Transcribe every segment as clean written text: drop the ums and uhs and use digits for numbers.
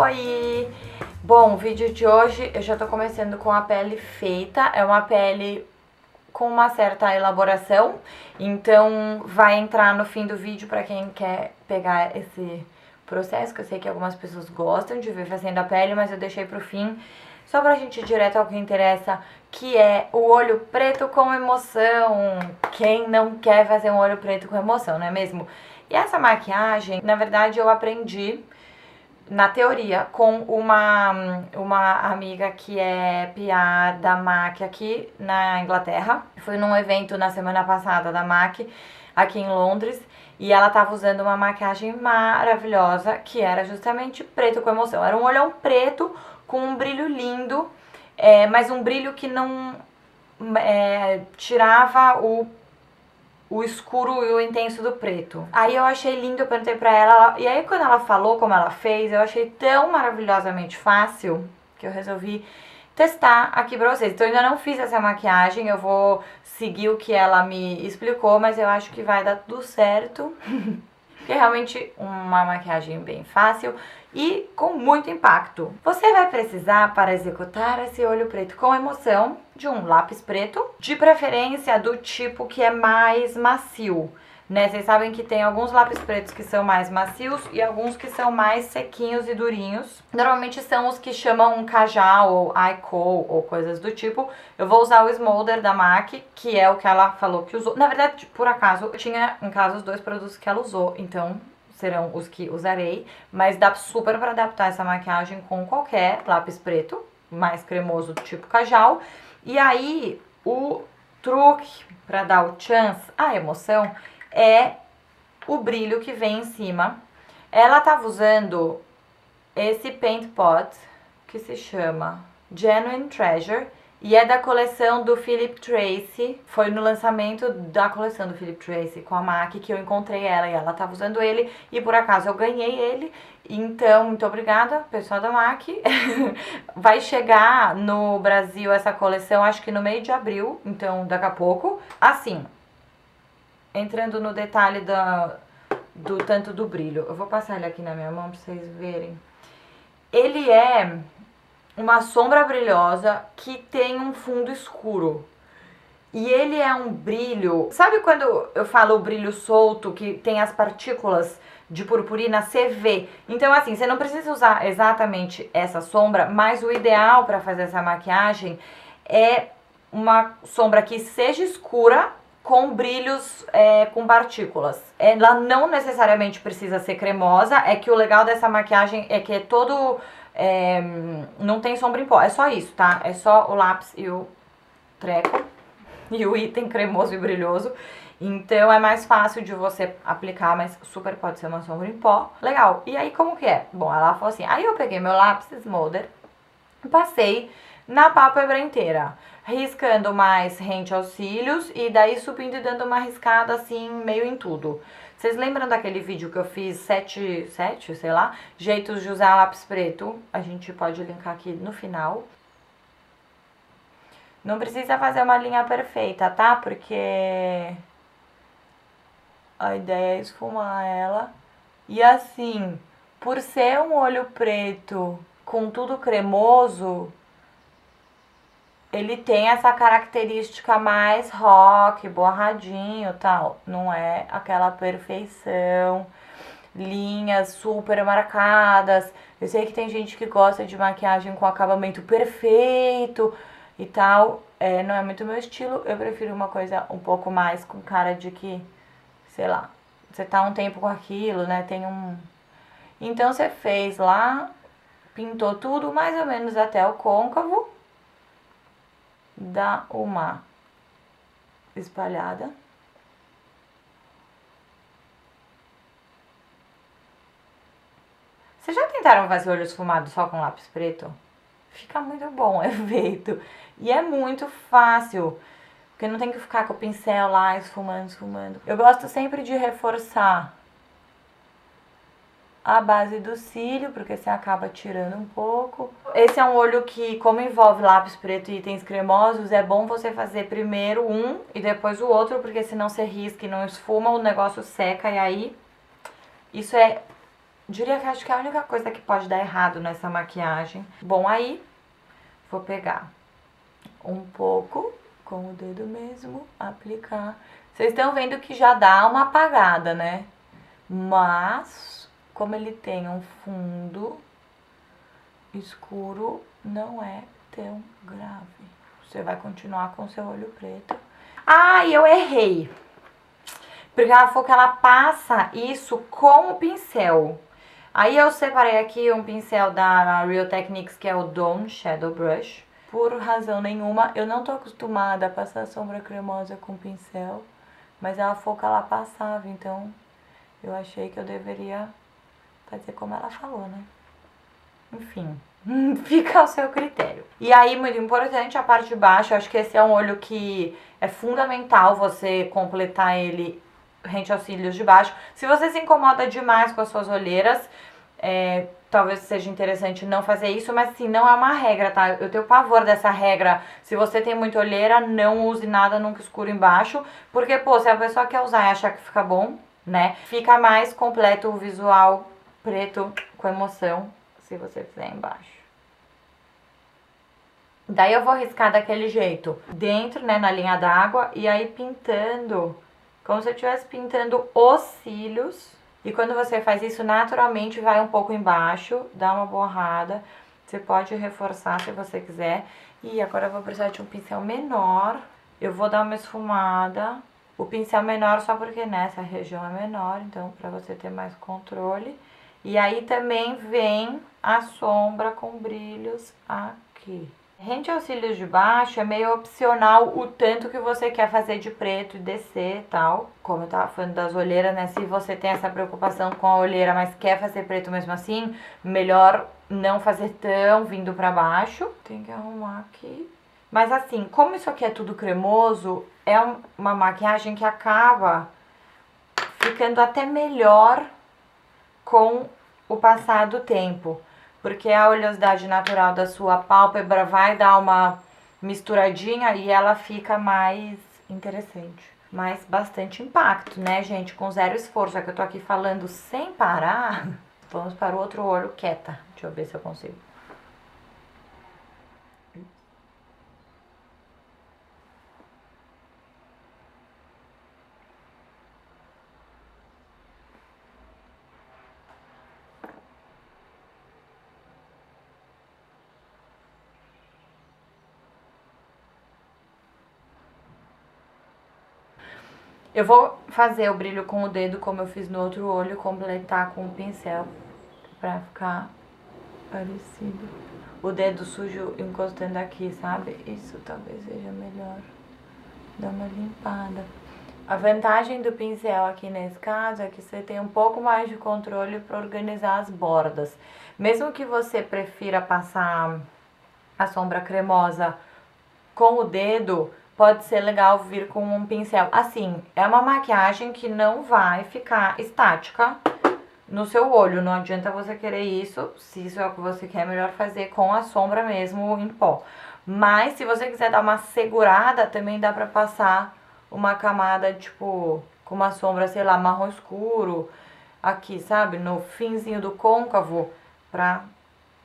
Oi! Bom, o vídeo de hoje eu já tô começando com a pele feita. É uma pele com uma certa elaboração, então vai entrar no fim do vídeo pra quem quer pegar esse processo, que eu sei que algumas pessoas gostam de ver fazendo a pele, mas eu deixei pro fim só pra gente ir direto ao que interessa, que é o olho preto com emoção. Quem não quer fazer um olho preto com emoção, não é mesmo? E essa maquiagem, na verdade, eu aprendi na teoria com uma amiga que é PR da MAC aqui na Inglaterra. Fui num evento na semana passada da MAC aqui em Londres e ela tava usando uma maquiagem maravilhosa que era justamente preto com emoção. Era um olhão preto com um brilho lindo, mas um brilho que não tirava o escuro e o intenso do preto. Aí eu achei lindo, eu perguntei pra ela, e aí quando ela falou como ela fez, eu achei tão maravilhosamente fácil que eu resolvi testar aqui pra vocês. Então eu ainda não fiz essa maquiagem, eu vou seguir o que ela me explicou, mas eu acho que vai dar tudo certo. Porque é realmente uma maquiagem bem fácil e com muito impacto. Você vai precisar, para executar esse olho preto com emoção, de um lápis preto, de preferência do tipo que é mais macio, né? Vocês sabem que tem alguns lápis pretos que são mais macios e alguns que são mais sequinhos e durinhos. Normalmente são os que chamam Kajal ou Eyeko ou coisas do tipo. Eu vou usar o Smolder da MAC, que é o que ela falou que usou. Na verdade, por acaso, eu tinha em casa os dois produtos que ela usou, então serão os que usarei. Mas dá super para adaptar essa maquiagem com qualquer lápis preto, mais cremoso do tipo Kajal. E aí, o truque para dar o chance, a emoção, é o brilho que vem em cima. Ela tava usando esse paint pot que se chama Genuine Treasure e é da coleção do Philip Treacy. Foi no lançamento da coleção do Philip Treacy com a MAC que eu encontrei ela e ela tava usando ele e por acaso eu ganhei ele. Então, muito obrigada, pessoal da MAC. Vai chegar no Brasil essa coleção, acho que no meio de abril, então daqui a pouco. Assim, entrando no detalhe do tanto do brilho, eu vou passar ele aqui na minha mão pra vocês verem. Ele é uma sombra brilhosa que tem um fundo escuro. E ele é um brilho... Sabe quando eu falo o brilho solto, que tem as partículas de purpurina? Você vê. Então, assim, você não precisa usar exatamente essa sombra, mas o ideal para fazer essa maquiagem é uma sombra que seja escura, com brilhos com partículas. Ela não necessariamente precisa ser cremosa, é que o legal dessa maquiagem é que é todo... não tem sombra em pó, é só isso, tá? É só o lápis e o treco e o item cremoso e brilhoso. Então é mais fácil de você aplicar, mas super pode ser uma sombra em pó. Legal, e aí como que é? Bom, ela falou assim, aí eu peguei meu lápis Smolder e passei na pálpebra inteira, riscando mais rente aos cílios e daí subindo e dando uma riscada assim, meio em tudo. Vocês lembram daquele vídeo que eu fiz 7, sei lá, jeitos de usar lápis preto? A gente pode linkar aqui no final. Não precisa fazer uma linha perfeita, tá? Porque a ideia é esfumar ela. E assim, por ser um olho preto com tudo cremoso, ele tem essa característica mais rock, borradinho e tal. Não é aquela perfeição, linhas super marcadas. Eu sei que tem gente que gosta de maquiagem com acabamento perfeito e tal. Não é muito meu estilo. Eu prefiro uma coisa um pouco mais com cara de que, sei lá, você tá um tempo com aquilo, né? Tem um... Então você fez lá, pintou tudo mais ou menos até o côncavo. Dá uma espalhada. Vocês já tentaram fazer olho esfumado só com lápis preto? Fica muito bom o efeito. E é muito fácil, porque não tem que ficar com o pincel lá esfumando. Eu gosto sempre de reforçar a base do cílio, porque você acaba tirando um pouco. Esse é um olho que, como envolve lápis preto e itens cremosos, é bom você fazer primeiro um e depois o outro, porque senão você risca e não esfuma, o negócio seca e aí isso é diria que acho que é a única coisa que pode dar errado nessa maquiagem. Bom, aí vou pegar um pouco com o dedo mesmo, aplicar. Vocês estão vendo que já dá uma apagada, né? Mas, como ele tem um fundo escuro, não é tão grave. Você vai continuar com seu olho preto. Ah, e eu errei. Porque ela falou que ela passa isso com o pincel. Aí eu separei aqui um pincel da Real Techniques, que é o Dawn Shadow Brush. Por razão nenhuma, eu não tô acostumada a passar sombra cremosa com pincel. Mas ela falou que ela passava, então eu achei que eu deveria fazer como ela falou, né? Enfim, fica ao seu critério. E aí, muito importante, a parte de baixo, eu acho que esse é um olho que é fundamental você completar ele rente aos cílios de baixo. Se você se incomoda demais com as suas olheiras, talvez seja interessante não fazer isso, mas assim, não é uma regra, tá? Eu tenho pavor dessa regra. Se você tem muita olheira, não use nada nunca escuro embaixo, porque, pô, se a pessoa quer usar e achar que fica bom, né? Fica mais completo o visual preto com emoção se você fizer embaixo. Daí eu vou riscar daquele jeito, dentro, né, na linha d'água, e aí pintando, como se eu estivesse pintando os cílios. E quando você faz isso, naturalmente vai um pouco embaixo, dá uma borrada. Você pode reforçar se você quiser. E agora eu vou precisar de um pincel menor. Eu vou dar uma esfumada. O pincel menor só porque nessa região é menor, então para você ter mais controle. E aí também vem a sombra com brilhos aqui. Rente aos cílios de baixo é meio opcional o tanto que você quer fazer de preto e descer e tal. Como eu tava falando das olheiras, né? Se você tem essa preocupação com a olheira, mas quer fazer preto mesmo assim, melhor não fazer tão vindo pra baixo. Tem que arrumar aqui. Mas assim, como isso aqui é tudo cremoso, é uma maquiagem que acaba ficando até melhor com o passar do tempo. Porque a oleosidade natural da sua pálpebra vai dar uma misturadinha e ela fica mais interessante. Mas bastante impacto, né, gente? Com zero esforço. É que eu tô aqui falando sem parar. Vamos para o outro olho quieta. Deixa eu ver se eu consigo. Eu vou fazer o brilho com o dedo como eu fiz no outro olho, completar com o pincel pra ficar parecido. O dedo sujo encostando aqui, sabe? Isso talvez seja melhor. Dar uma limpada. A vantagem do pincel aqui nesse caso é que você tem um pouco mais de controle para organizar as bordas. Mesmo que você prefira passar a sombra cremosa com o dedo, pode ser legal vir com um pincel. Assim, é uma maquiagem que não vai ficar estática no seu olho. Não adianta você querer isso. Se isso é o que você quer, é melhor fazer com a sombra mesmo em pó. Mas se você quiser dar uma segurada, também dá pra passar uma camada, tipo, com uma sombra, sei lá, marrom escuro. Aqui, sabe? No finzinho do côncavo, pra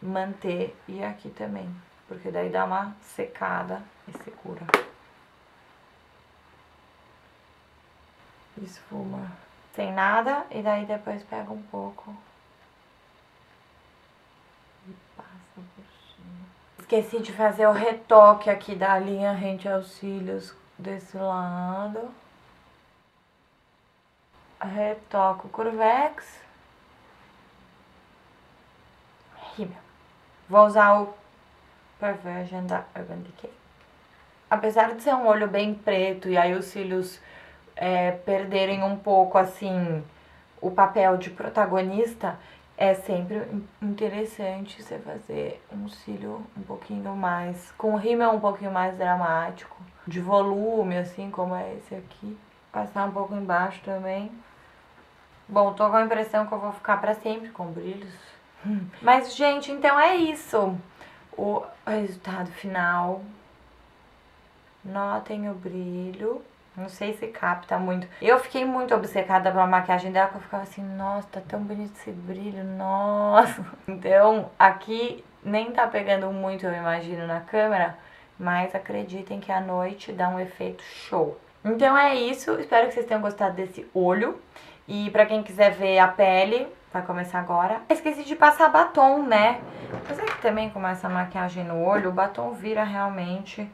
manter. E aqui também. Porque daí dá uma secada e segura. Esfuma sem nada e daí depois pega um pouco e passa por cima. Esqueci de fazer o retoque aqui da linha rente aos cílios desse lado. Retoco o Curvex. Rímel. Vou usar o Perversion da Urban Decay. Apesar de ser um olho bem preto e aí os cílios perderem um pouco assim o papel de protagonista, é sempre interessante você fazer um cílio um pouquinho mais, com o rímel um pouquinho mais dramático, de volume, assim como é esse aqui. Passar um pouco embaixo também. Bom, tô com a impressão que eu vou ficar pra sempre com brilhos. Mas, gente, então é isso. O resultado final. Notem o brilho Não sei se capta muito. Eu fiquei muito obcecada pela maquiagem dela, que eu ficava assim, nossa, tá tão bonito esse brilho, nossa. Então, aqui nem tá pegando muito, eu imagino, na câmera, mas acreditem que à noite dá um efeito show. Então é isso, espero que vocês tenham gostado desse olho. E pra quem quiser ver a pele, vai começar agora. Esqueci de passar batom, né? Mas é que também com essa maquiagem no olho, o batom vira realmente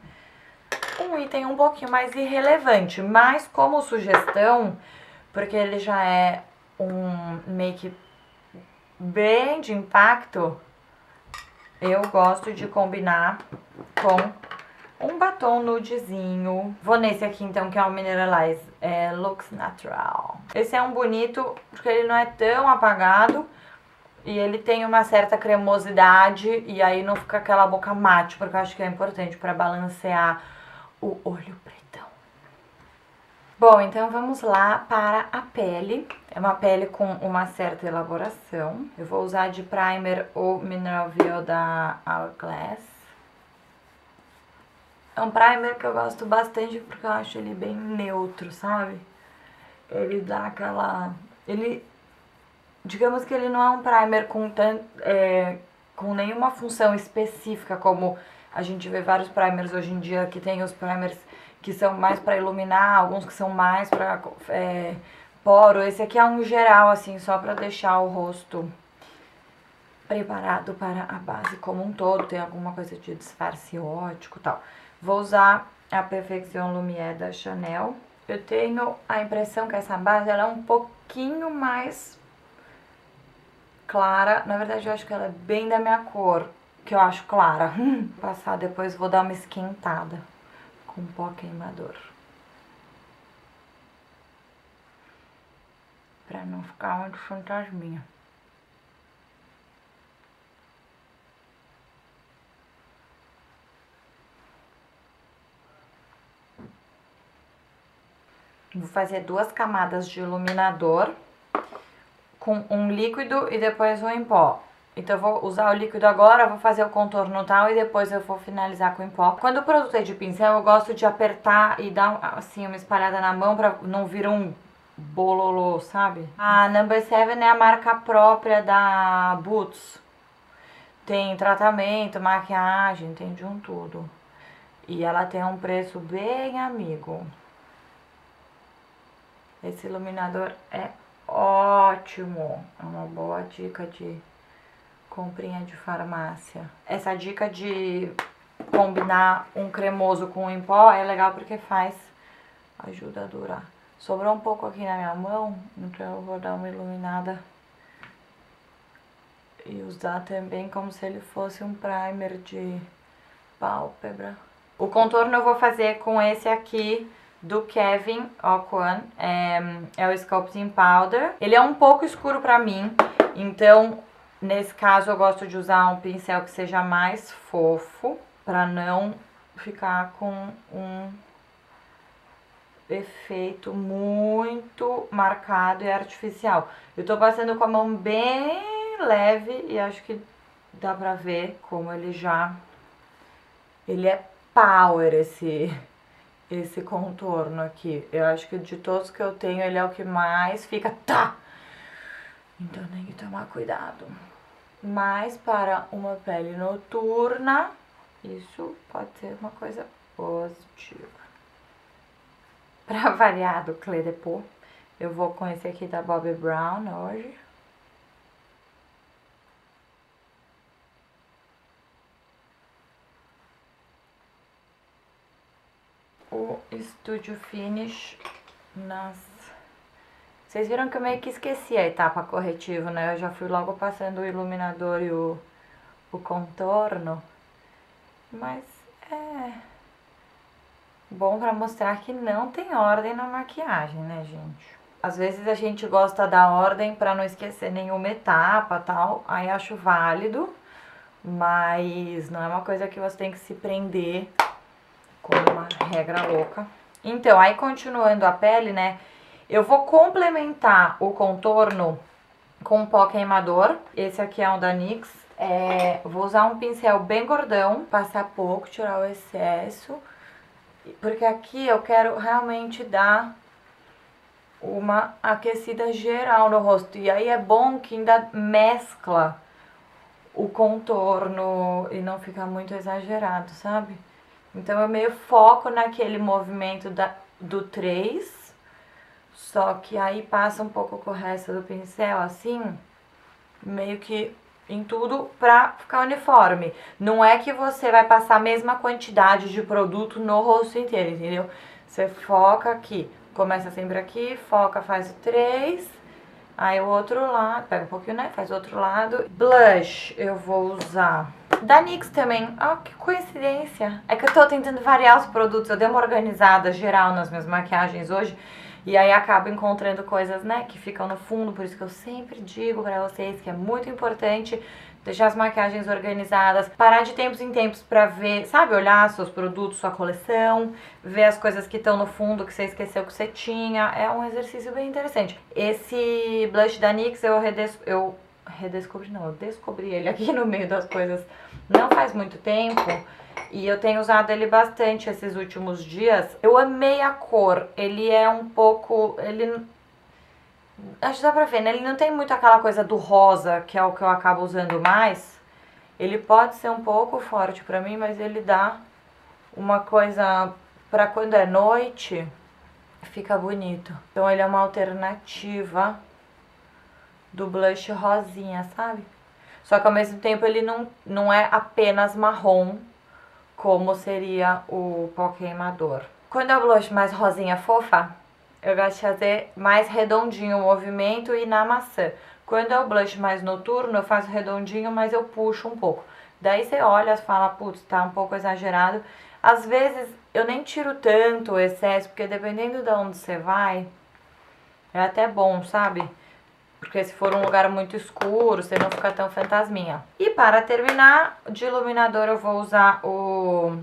um item um pouquinho mais irrelevante. Mas como sugestão, porque ele já é um make bem de impacto, eu gosto de combinar com um batom nudezinho. Vou nesse aqui então, que é o Mineralize Lux Natural. Esse é um bonito, porque ele não é tão apagado e ele tem uma certa cremosidade e aí não fica aquela boca mate, porque eu acho que é importante para balancear o olho pretão. Bom, então vamos lá para a pele. É uma pele com uma certa elaboração. Eu vou usar de primer o Mineral Veil da Hourglass. É um primer que eu gosto bastante porque eu acho ele bem neutro, sabe? Ele dá aquela... Digamos que ele não é um primer com nenhuma função específica, como a gente vê vários primers hoje em dia, que tem os primers que são mais para iluminar, alguns que são mais para poro. Esse aqui é um geral, assim, só para deixar o rosto preparado para a base como um todo. Tem alguma coisa de disfarce ótico e tal. Vou usar a Perfection Lumière da Chanel. Eu tenho a impressão que essa base ela é um pouquinho mais clara. Na verdade, eu acho que ela é bem da minha cor, que eu acho clara. Vou passar depois, vou dar uma esquentada com pó queimador. Pra não ficar muito fantasminha. Vou fazer 2 camadas de iluminador com um líquido e depois um em pó. Então eu vou usar o líquido agora, vou fazer o contorno tal e depois eu vou finalizar com em pó. Quando o produto é de pincel, eu gosto de apertar e dar assim uma espalhada na mão pra não vir um bololô, sabe? A Number 7 é a marca própria da Boots. Tem tratamento, maquiagem, tem de um tudo. E ela tem um preço bem amigo. Esse iluminador é ótimo. É uma boa dica de comprinha de farmácia. Essa dica de combinar um cremoso com um em pó é legal porque ajuda a durar. Sobrou um pouco aqui na minha mão, então eu vou dar uma iluminada e usar também como se ele fosse um primer de pálpebra. O contorno eu vou fazer com esse aqui do Kevyn Aucoin, é o Sculpting Powder. Ele é um pouco escuro pra mim, então nesse caso eu gosto de usar um pincel que seja mais fofo, pra não ficar com um efeito muito marcado e artificial. Eu tô passando com a mão bem leve e acho que dá pra ver como ele é power esse contorno aqui. Eu acho que de todos que eu tenho, ele é o que mais fica então tem que tomar cuidado. Mas para uma pele noturna, isso pode ser uma coisa positiva. Pra variar do Clé de Peau, eu vou com esse aqui da Bobbi Brown hoje. O Studio Finish Vocês viram que eu meio que esqueci a etapa corretiva, né? Eu já fui logo passando o iluminador e o contorno. Mas é bom pra mostrar que não tem ordem na maquiagem, né, gente? Às vezes a gente gosta da ordem pra não esquecer nenhuma etapa e tal. Aí acho válido, mas não é uma coisa que você tem que se prender com uma regra louca. Então, aí continuando a pele, né? Eu vou complementar o contorno com um pó queimador. Esse aqui é um da NYX. Vou usar um pincel bem gordão, passar pouco, tirar o excesso. Porque aqui eu quero realmente dar uma aquecida geral no rosto. E aí é bom que ainda mescla o contorno e não fica muito exagerado, sabe? Então eu meio foco naquele movimento do 3, só que aí passa um pouco com o resto do pincel, assim, meio que em tudo pra ficar uniforme. Não é que você vai passar a mesma quantidade de produto no rosto inteiro, entendeu? Você foca aqui, começa sempre aqui, foca, faz o 3, aí o outro lado, pega um pouquinho, né? Faz o outro lado. Blush eu vou usar da NYX também. Ah, que coincidência. É que eu tô tentando variar os produtos. Eu dei uma organizada geral nas minhas maquiagens hoje. E aí acabo encontrando coisas, né, que ficam no fundo. Por isso que eu sempre digo pra vocês que é muito importante deixar as maquiagens organizadas, parar de tempos em tempos pra ver, sabe, olhar seus produtos, sua coleção, ver as coisas que estão no fundo que você esqueceu que você tinha. É um exercício bem interessante. Esse blush da NYX eu descobri ele aqui no meio das coisas não faz muito tempo. E eu tenho usado ele bastante esses últimos dias. Eu amei a cor. Ele é um pouco... acho que dá pra ver, né? Ele não tem muito aquela coisa do rosa, que é o que eu acabo usando mais. Ele pode ser um pouco forte pra mim, mas ele dá uma coisa... pra quando é noite, fica bonito. Então ele é uma alternativa do blush rosinha, sabe? Só que ao mesmo tempo ele não é apenas marrom, como seria o pó queimador. Quando é o blush mais rosinha fofa, eu gosto de fazer mais redondinho o movimento e na maçã. Quando é o blush mais noturno, eu faço redondinho, mas eu puxo um pouco. Daí você olha e fala, putz, tá um pouco exagerado. Às vezes eu nem tiro tanto o excesso, porque dependendo de onde você vai, é até bom, sabe? Porque se for um lugar muito escuro, você não fica tão fantasminha. E para terminar, de iluminador eu vou usar o...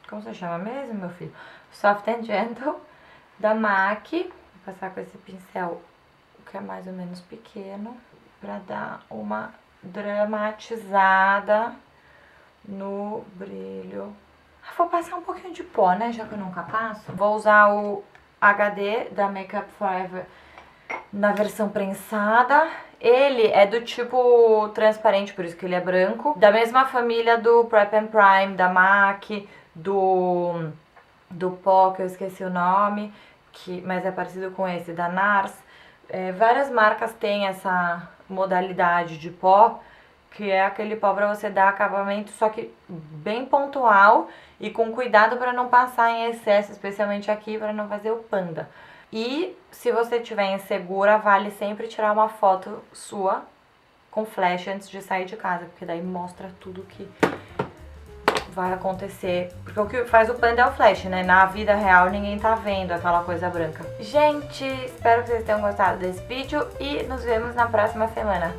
como você chama mesmo, meu filho? Soft and Gentle, da MAC. Vou passar com esse pincel, que é mais ou menos pequeno, pra dar uma dramatizada no brilho. Vou passar um pouquinho de pó, né, já que eu nunca passo. Vou usar o HD da Makeup Forever na versão prensada. Ele é do tipo transparente, por isso que ele é branco. Da mesma família do Prep and Prime, da MAC, do pó, que eu esqueci o nome, mas é parecido com esse, da NARS. Várias marcas têm essa modalidade de pó, que é aquele pó para você dar acabamento, só que bem pontual e com cuidado para não passar em excesso, especialmente aqui, para não fazer o panda. E se você estiver insegura, vale sempre tirar uma foto sua com flash antes de sair de casa, porque daí mostra tudo que vai acontecer. Porque o que faz o panda é o flash, né? Na vida real ninguém tá vendo aquela coisa branca. Gente, espero que vocês tenham gostado desse vídeo e nos vemos na próxima semana.